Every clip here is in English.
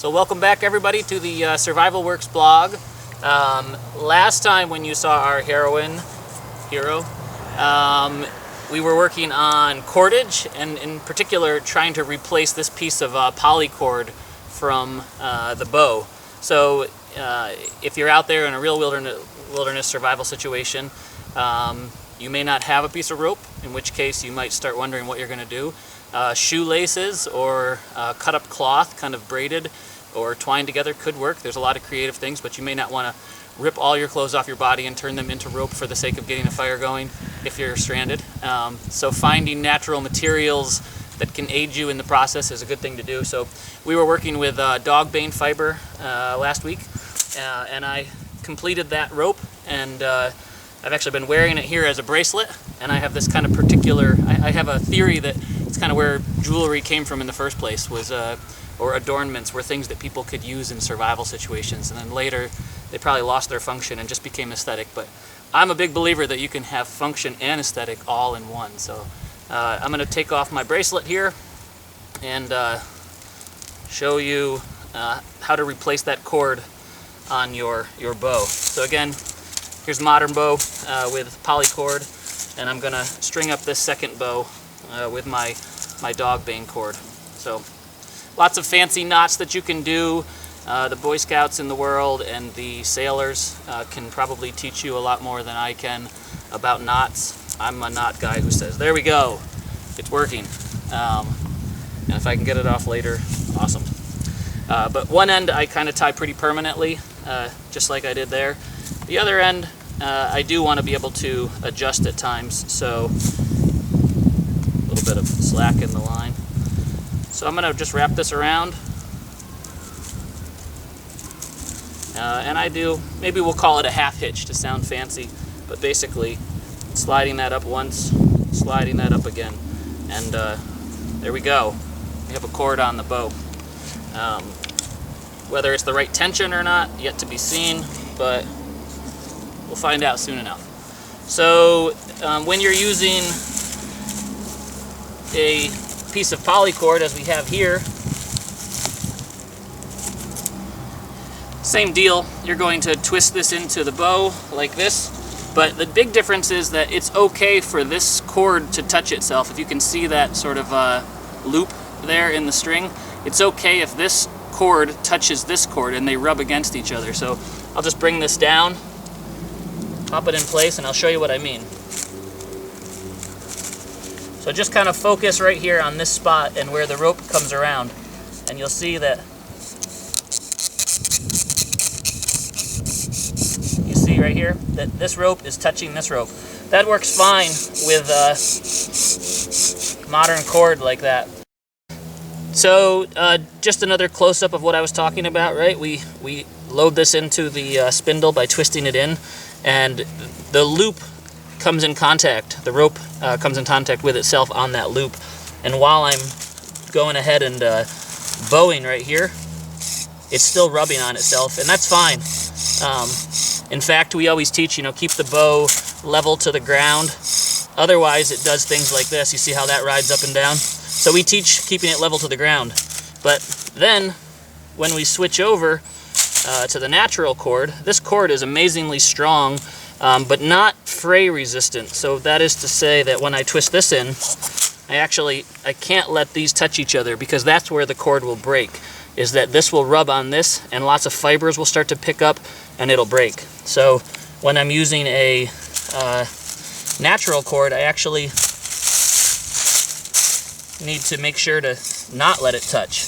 So welcome back everybody to the SurvivalWorks blog. Last time when you saw our hero, we were working on cordage, and in particular trying to replace this piece of polycord from the bow. So if you're out there in a real wilderness survival situation, you may not have a piece of rope, in which case you might start wondering what you're going to do. Shoelaces or cut up cloth, kind of braided or twined together, could work. There's a lot of creative things, but you may not want to rip all your clothes off your body and turn them into rope for the sake of getting a fire going if you're stranded. So finding natural materials that can aid you in the process is a good thing to do. So we were working with dog bane fiber last week, and I completed that rope, and I've actually been wearing it here as a bracelet, and I have this kind of particular, I have a theory that it's kind of where jewelry came from in the first place, was or adornments were things that people could use in survival situations, and then later they probably lost their function and just became aesthetic. But I'm a big believer that you can have function and aesthetic all in one. So I'm going to take off my bracelet here and show you how to replace that cord on your bow. So again, here's a modern bow with polycord, and I'm going to string up this second bow with my dog bane cord. So lots of fancy knots that you can do. The Boy Scouts in the world and the sailors can probably teach you a lot more than I can about knots. I'm a knot guy who says, there we go, it's working. And if I can get it off later, awesome. But one end I kind of tie pretty permanently, just like I did there. The other end, I do want to be able to adjust at times, so a little bit of slack in the line. So I'm going to just wrap this around, and I do, maybe we'll call it a half hitch to sound fancy, but basically sliding that up once, sliding that up again, and there we go. We have a cord on the bow. Whether it's the right tension or not, yet to be seen, but we'll find out soon enough. So when you're using a piece of polycord, as we have here, same deal. You're going to twist this into the bow like this, but the big difference is that it's okay for this cord to touch itself. If you can see that sort of loop there in the string, it's okay if this cord touches this cord and they rub against each other. So I'll just bring this down, pop it in place, and I'll show you what I mean. So just kind of focus right here on this spot and where the rope comes around, and you'll see that, you see right here that this rope is touching this rope. That works fine with modern cord like that. So just another close-up of what I was talking about, right? We load this into the spindle by twisting it in, and the loop comes in contact, the rope comes in contact with itself on that loop. And while I'm going ahead and bowing right here, it's still rubbing on itself, and that's fine. In fact, we always teach, keep the bow level to the ground. Otherwise, it does things like this. You see how that rides up and down? So we teach keeping it level to the ground. But then, when we switch over to the natural cord, this cord is amazingly strong, but not fray resistant. So that is to say that when I twist this in, I can't let these touch each other, because that's where the cord will break, is that this will rub on this and lots of fibers will start to pick up and it'll break. So when I'm using a natural cord, I actually need to make sure to not let it touch.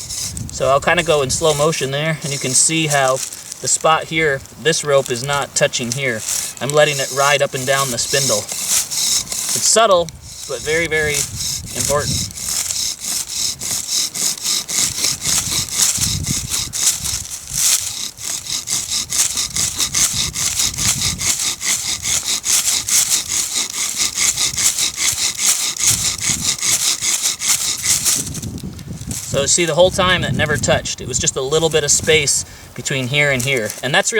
So I'll kind of go in slow motion there, and you can see how the spot here, this rope is not touching here. I'm letting it ride up and down the spindle. It's subtle, but very, very important. So see, the whole time that never touched. It was just a little bit of space between here and here. And that's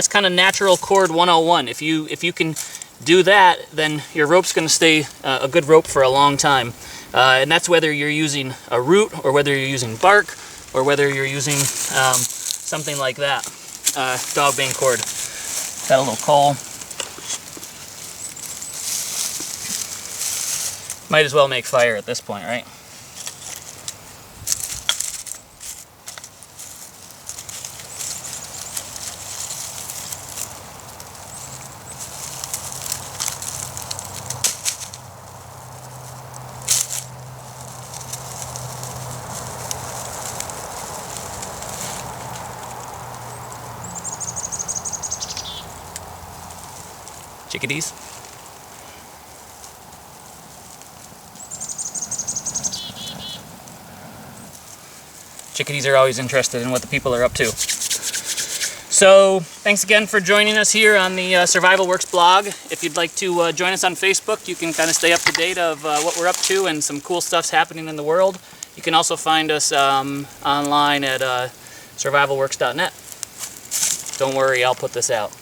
kind of natural cord 101. If you can do that, then your rope's going to stay a good rope for a long time. And that's whether you're using a root or whether you're using bark or whether you're using something like that, dog bane cord. Got a little coal. Might as well make fire at this point, right? Chickadees. Chickadees are always interested in what the people are up to. So, thanks again for joining us here on the SurvivalWorks blog. If you'd like to join us on Facebook, you can kind of stay up to date of what we're up to and some cool stuff's happening in the world. You can also find us online at survivalworks.net. Don't worry, I'll put this out.